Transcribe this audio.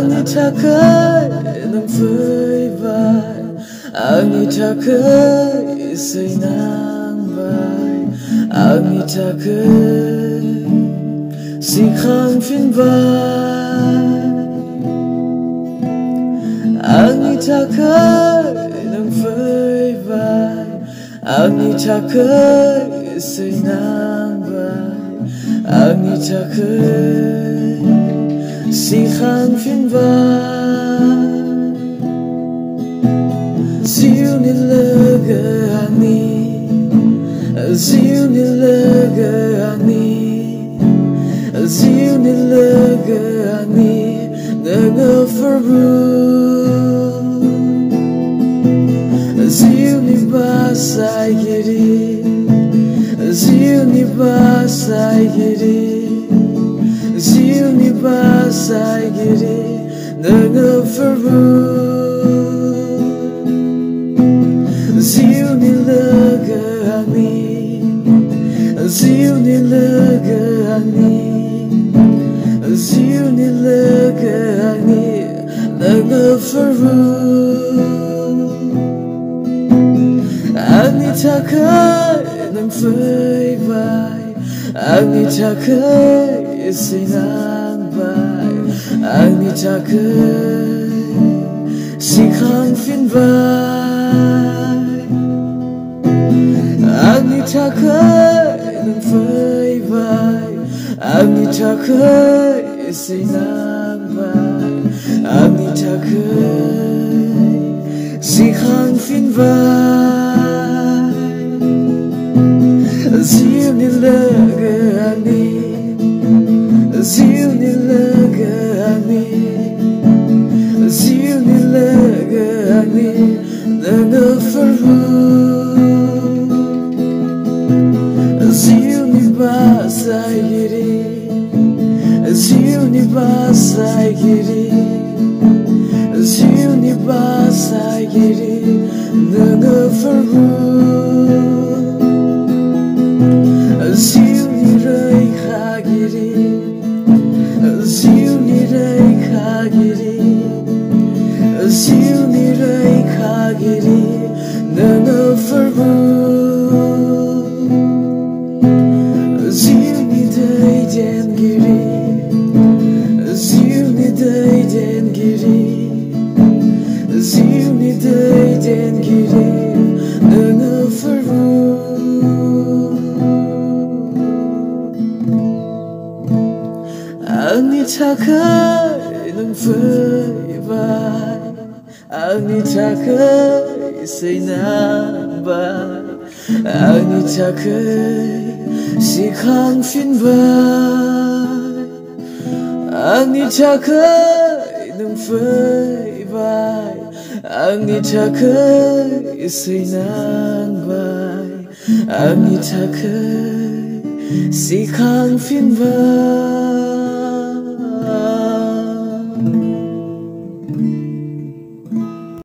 agni takai nang phơi vai agni takai say nang vai agni takai si khang phin vai agni takai nang phơi vai agni takai say nang vai agni takai si khang phin vai Jiuni lwgw Jiuni lwgw Jiuni lwgw nwngw fwrbu Jiuni basaigri Jiuni basaigri Jiuni basaigri nwngw fwrbu Jiuni lwgw Jiuni lwgw Jiuni lwgw nwngw fwrbu agni takai nang phơi vai agni takai say nang vai agni takai si khang phin vai agni takai nang phơi vai agni takai say nang vai agni takai si khang phin vai Jiuni lwgw Jiuni lwgw Jiuni lwgw nwngw fwrbu Jiuni basaigri Jiuni basaigri Jiuni basaigri nwngw fwrbu Jiuni rekhagiri Jiuni rekhagiri Jiuni rekhagiri nwngw fwrbu Jiuni daidengiri Jiuni daidengiri Jiuni daidengiri nwngw fwrbu agni takai nang phơi vai agni takai say nang vai agni takai si khang phin vai agni takai nang phơi vai agni takai say nang vai agni takai si khang phin vai